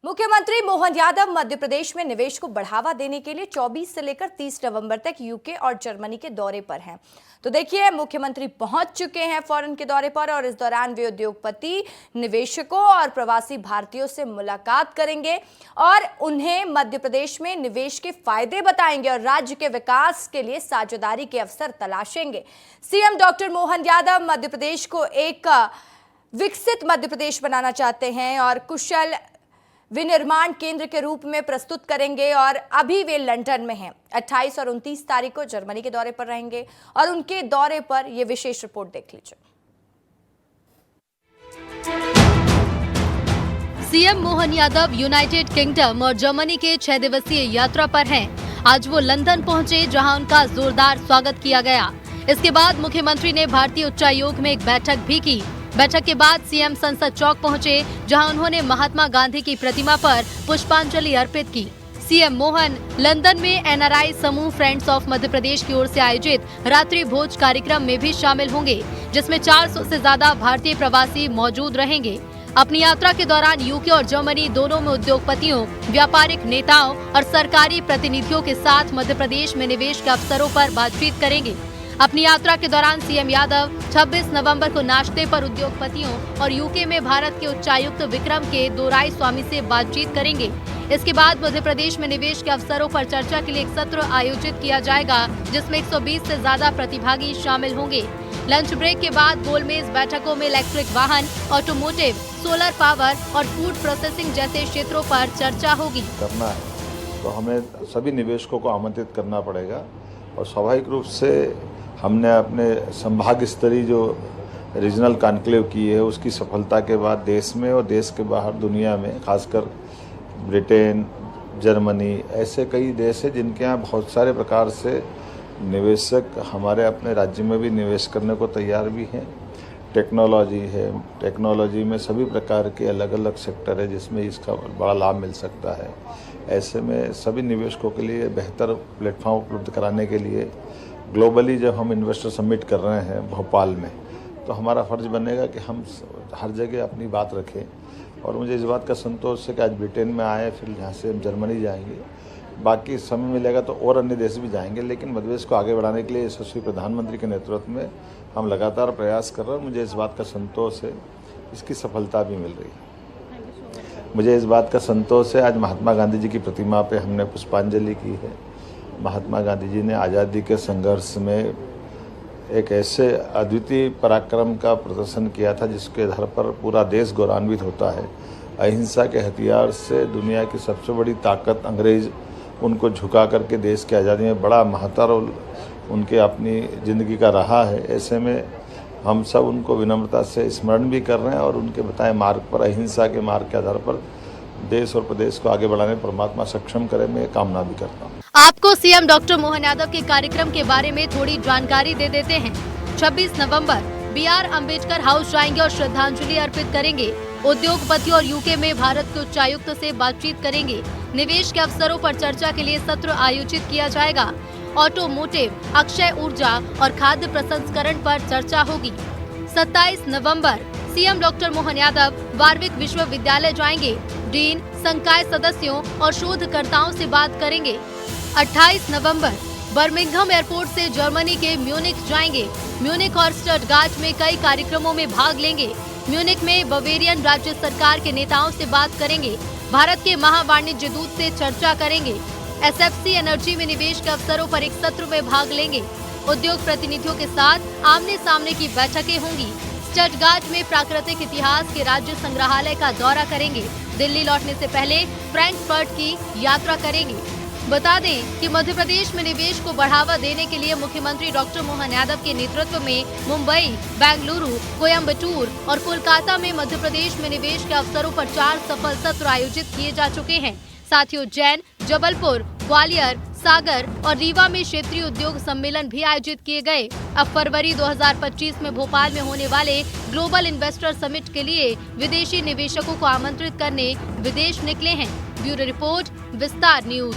मुख्यमंत्री मोहन यादव मध्य प्रदेश में निवेश को बढ़ावा देने के लिए 24 से लेकर 30 नवंबर तक यूके और जर्मनी के दौरे पर हैं। तो देखिए, मुख्यमंत्री पहुंच चुके हैं फॉरेन के दौरे पर और इस दौरान वे उद्योगपति, निवेशकों और प्रवासी भारतीयों से मुलाकात करेंगे और उन्हें मध्य प्रदेश में निवेश के फायदे बताएंगे और राज्य के विकास के लिए साझेदारी के अवसर तलाशेंगे। सीएम डॉक्टर मोहन यादव मध्य प्रदेश को एक विकसित मध्य प्रदेश बनाना चाहते हैं और कुशल विनिर्माण केंद्र के रूप में प्रस्तुत करेंगे और अभी वे लंदन में हैं। 28 और 29 तारीख को जर्मनी के दौरे पर रहेंगे और उनके दौरे पर यह विशेष रिपोर्ट देख लीजिए। CM Mohan Yadav United kingdom और जर्मनी के 6 दिवसीय यात्रा पर हैं। आज वो लंदन पहुंचे, जहां उनका जोरदार स्वागत किया गया। इसके बाद मुख्यमंत्री ने भारतीय उच्चायोग में एक बैठक भी की। बैठक के बाद सीएम संसद चौक पहुंचे, जहां उन्होंने महात्मा गांधी की प्रतिमा पर पुष्पांजलि अर्पित की। सीएम मोहन लंदन में एनआरआई समूह फ्रेंड्स ऑफ मध्य प्रदेश की ओर से आयोजित रात्रि भोज कार्यक्रम में भी शामिल होंगे, जिसमें 400 से ज्यादा भारतीय प्रवासी मौजूद रहेंगे। अपनी यात्रा के दौरान यूके और जर्मनी दोनों में उद्योगपतियों, व्यापारिक नेताओं और सरकारी प्रतिनिधियों के साथ मध्य प्रदेश में निवेश के अवसरों पर बातचीत करेंगे। अपनी यात्रा के दौरान सीएम यादव 26 नवंबर को नाश्ते पर उद्योगपतियों और यूके में भारत के उच्चायुक्त विक्रम के दोराई स्वामी से बातचीत करेंगे। इसके बाद मध्य प्रदेश में निवेश के अवसरों पर चर्चा के लिए एक सत्र आयोजित किया जाएगा, जिसमें 120 से ज्यादा प्रतिभागी शामिल होंगे। लंच ब्रेक के बाद गोलमेज बैठकों में इलेक्ट्रिक वाहन, ऑटोमोटिव, सोलर पावर और फूड प्रोसेसिंग जैसे क्षेत्रों पर चर्चा होगी। करना है तो हमें सभी निवेशकों को आमंत्रित करना पड़ेगा और स्वाभाविक रूप से हमने अपने संभाग स्तरीय जो रीजनल कॉन्क्लेव की है, उसकी सफलता के बाद देश में और देश के बाहर दुनिया में, खासकर ब्रिटेन, जर्मनी, ऐसे कई देश हैं जिनके यहाँ बहुत सारे प्रकार से निवेशक हमारे अपने राज्य में भी निवेश करने को तैयार भी हैं। टेक्नोलॉजी है, टेक्नोलॉजी में सभी प्रकार के अलग अलग सेक्टर है जिसमें इसका बड़ा लाभ मिल सकता है। ऐसे में सभी निवेशकों के लिए बेहतर प्लेटफॉर्म उपलब्ध कराने के लिए ग्लोबली जब हम इन्वेस्टर समिट कर रहे हैं भोपाल में, तो हमारा फ़र्ज़ बनेगा कि हम हर जगह अपनी बात रखें। और मुझे इस बात का संतोष है कि आज ब्रिटेन में आए, फिर यहाँ से हम जर्मनी जाएंगे, बाकी समय मिलेगा तो और अन्य देश भी जाएंगे, लेकिन मध्य प्रदेश को आगे बढ़ाने के लिए यशस्वी प्रधानमंत्री के नेतृत्व में हम लगातार प्रयास कर रहे हैं। मुझे इस बात का संतोष है, इसकी सफलता भी मिल रही है। मुझे इस बात का संतोष है, आज महात्मा गांधी जी की प्रतिमा पर हमने पुष्पांजलि की है। महात्मा गांधी जी ने आज़ादी के संघर्ष में एक ऐसे अद्वितीय पराक्रम का प्रदर्शन किया था जिसके आधार पर पूरा देश गौरवान्वित होता है। अहिंसा के हथियार से दुनिया की सबसे बड़ी ताकत अंग्रेज उनको झुका करके देश की आज़ादी में बड़ा महत्तर रोल उनके अपनी ज़िंदगी का रहा है। ऐसे में हम सब उनको विनम्रता से स्मरण भी कर रहे हैं और उनके बताए मार्ग पर, अहिंसा के मार्ग के आधार पर देश और प्रदेश को आगे बढ़ाने परमात्मा सक्षम करे, मैं कामना भी करता हूँ। आपको सीएम डॉक्टर मोहन यादव के कार्यक्रम के बारे में थोड़ी जानकारी दे देते हैं। 26 नवंबर BR अम्बेडकर हाउस जाएंगे और श्रद्धांजलि अर्पित करेंगे। उद्योगपति और यूके में भारत के उच्चायुक्त से बातचीत करेंगे। निवेश के अवसरों पर चर्चा के लिए सत्र आयोजित किया जाएगा। ऑटोमोटिव, अक्षय ऊर्जा और खाद्य प्रसंस्करण पर चर्चा होगी। 27 नवंबर CM doctor Mohan Yadav Warwick विश्वविद्यालय जाएंगे। डीन, संकाय सदस्यों और शोधकर्ताओं से बात करेंगे। 28 नवंबर बर्मिंघम एयरपोर्ट से जर्मनी के म्यूनिख जाएंगे। म्यूनिख और स्टटगार्ट में कई कार्यक्रमों में भाग लेंगे। म्यूनिख में बवेरियन राज्य सरकार के नेताओं से बात करेंगे। भारत के महावाणिज्य दूत से चर्चा करेंगे। SFC एनर्जी में निवेश के अवसरों पर एक सत्र में भाग लेंगे। उद्योग प्रतिनिधियों के साथ आमने सामने की बैठकें होंगी। स्टटगार्ट में प्राकृतिक इतिहास के राज्य संग्रहालय का दौरा करेंगे। दिल्ली लौटने से पहले फ्रैंकफर्ट की यात्रा करेंगे। बता दें कि मध्य प्रदेश में निवेश को बढ़ावा देने के लिए मुख्यमंत्री डॉक्टर मोहन यादव के नेतृत्व में मुंबई, बेंगलुरु, कोयम्बटूर और कोलकाता में मध्य प्रदेश में निवेश के अवसरों पर 4 सफल सत्र आयोजित किए जा चुके हैं। साथ ही उज्जैन, जबलपुर, ग्वालियर, सागर और रीवा में क्षेत्रीय उद्योग सम्मेलन भी आयोजित किए गए। अब फरवरी 2025 में भोपाल में होने वाले ग्लोबल इन्वेस्टर समिट के लिए विदेशी निवेशकों को आमंत्रित करने विदेश निकले हैं। ब्यूरो रिपोर्ट, विस्तार न्यूज।